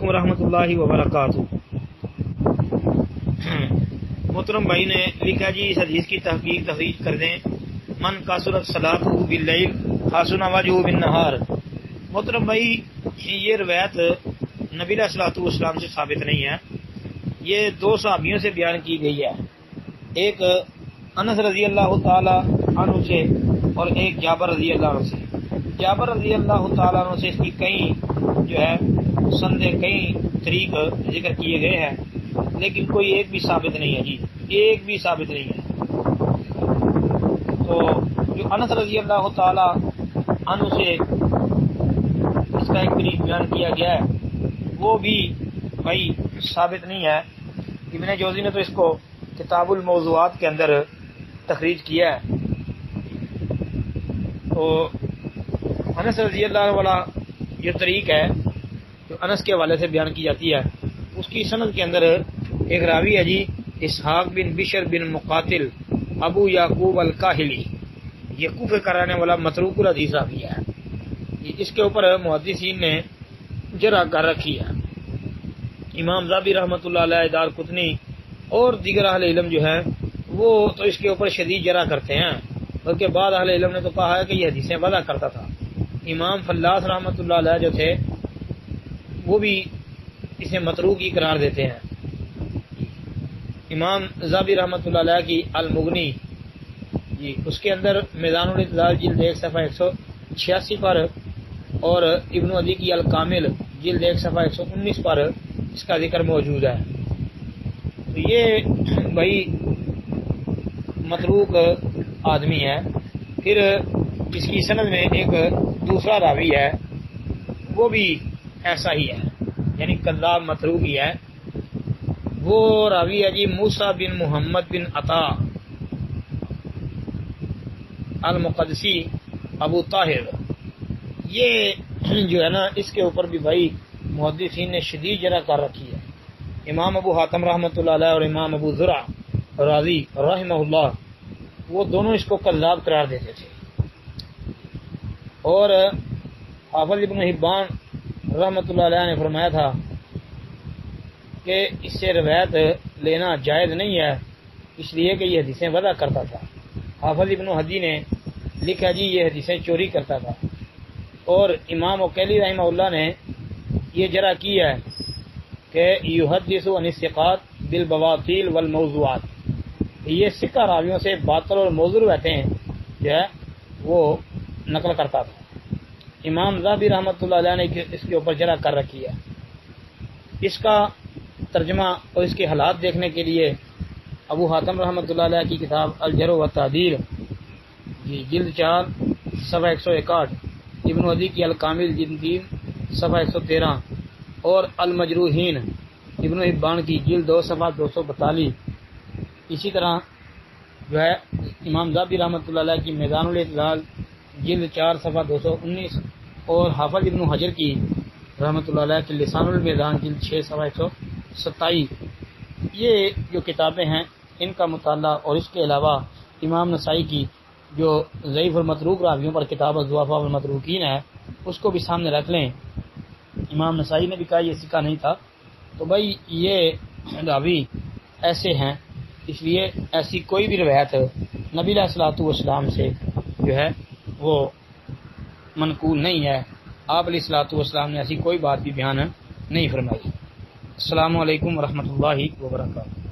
علیکم ورحمۃ اللہ وبرکاتہ۔ محترم بھائی نے لکھا جی اس حدیث کی تحقیق تخریج کر دیں، من کثرت صلاتہ باللیل حسن وجہہ بالنہار۔ محترم بھائی یہ روایت نبی علیہ الصلوۃ والسلام سے ثابت نہیں ہے، یہ دو صحابیوں سے بیان کی گئی ہے، ایک انس رضی اللہ تعالی عنہ سے اور ایک جابر رضی اللہ عنہ سے۔ جابر رضی اللہ تعالی عنہ سے اس کی کئی جو ہے سندیں کئی طریق ذکر کیے گئے ہیں، لیکن کوئی ایک بھی ثابت نہیں ہے جی، ایک بھی ثابت نہیں ہے۔ تو جو انس رضی اللہ تعالی عنہ سے اس کا ایک طریق بیان کیا گیا ہے وہ بھی بھائی ثابت نہیں ہے۔ ابن جوزی نے تو اس کو کتاب الموضوعات کے اندر تخریج کیا ہے۔ تو انس رضی اللہ عنہ والا جو طریق ہے جو انس کے حوالے سے بیان کی جاتی ہے، اس کی سند کے اندر ایک راوی ہے جی اسحاق بن بشر بن مقاتل ابو یعقوب الکاہلی، یہ کوفہ کا رہنے والا متروک الحدیث راوی ہے، اس کے اوپر محدثین نے جرح کر رکھی ہے۔ امام ذابی رحمۃ اللہ علیہ، دار قطنی اور دیگر اہل علم جو ہے وہ تو اس کے اوپر شدید جرح کرتے ہیں، بلکہ بعض اہل علم نے تو کہا ہے کہ یہ حدیثیں وضع کرتا تھا۔ امام فلاس رحمۃ اللہ علیہ جو تھے وہ بھی اسے متروک ہی قرار دیتے ہیں۔ امام ذابی رحمۃ اللہ علیہ کی المغنی جی اس کے اندر میزان الاعتدال جلد 1 صفحہ 186 پر اور ابن عدی کی الکامل جلد 1 صفحہ 119 پر اس کا ذکر موجود ہے۔ تو یہ بھائی متروک آدمی ہے۔ پھر اس کی سند میں ایک دوسرا راوی ہے وہ بھی ایسا ہی ہے، یعنی کذاب متروک ہی ہے۔ وہ راوی ہے جی موسیٰ بن محمد بن عطا المقدسی ابو طاہر، یہ جو ہے نا اس کے اوپر بھی بھائی محدثین نے شدید جرح کر رکھی ہے۔ امام ابو حاتم رحمۃ اللہ علیہ اور امام ابو زرع رازی رحمہ اللہ وہ دونوں اس کو کذاب قرار دیتے تھے، اور حافظ ابن حبان رحمۃ اللہ علیہ نے فرمایا تھا کہ اس سے روایت لینا جائز نہیں ہے، اس لیے کہ یہ حدیثیں وضع کرتا تھا۔ حافظ ابن حدی نے لکھا جی یہ حدیثیں چوری کرتا تھا، اور امام عقیلی رحمہ اللہ نے یہ جرح کی ہے کہ یحدث عن الثقات بالبواطیل والموضوعات، یہ ثقہ راویوں سے باطل اور موضوع رہتے ہیں جو ہے وہ نقل کرتا تھا۔ امام ذابی رحمۃ اللہ علیہ نے اس کے اوپر جرح کر رکھی ہے۔ اس کا ترجمہ اور اس کے حالات دیکھنے کے لیے ابو حاتم رحمۃ اللہ علیہ کی کتاب الجرح والتعدیل جی جلد 4 صفحہ 161، ابن عدی کی الکامل جلد 3 صفحہ 113 اور المجروحین ابن حبان کی جلد 2 صفحہ 242، اسی طرح جو ہے امام ذابی رحمۃ اللہ علیہ کی میزان الاعتدال جلد 4 صفحہ 219 اور حافظ ابن حجر کی رحمۃ اللہ علیہ کی لسان المیزان جلد 6 صفحہ 127، یہ جو کتابیں ہیں ان کا مطالعہ، اور اس کے علاوہ امام نسائی کی جو ضعیف المتروک راویوں پر کتاب الضعفاء والمتروکین ہے اس کو بھی سامنے رکھ لیں۔ امام نسائی نے بھی کہا یہ ثقہ نہیں تھا، تو بھائی یہ راوی ایسے ہیں، اس لیے ایسی کوئی بھی روایت نبی علیہ الصلوۃ والسلام سے جو ہے وہ منقول نہیں ہے۔ آپ علیہ الصلوۃ والسلام نے ایسی کوئی بات بھی بیان نہیں فرمائی۔ السلام علیکم ورحمۃ اللہ وبرکاتہ۔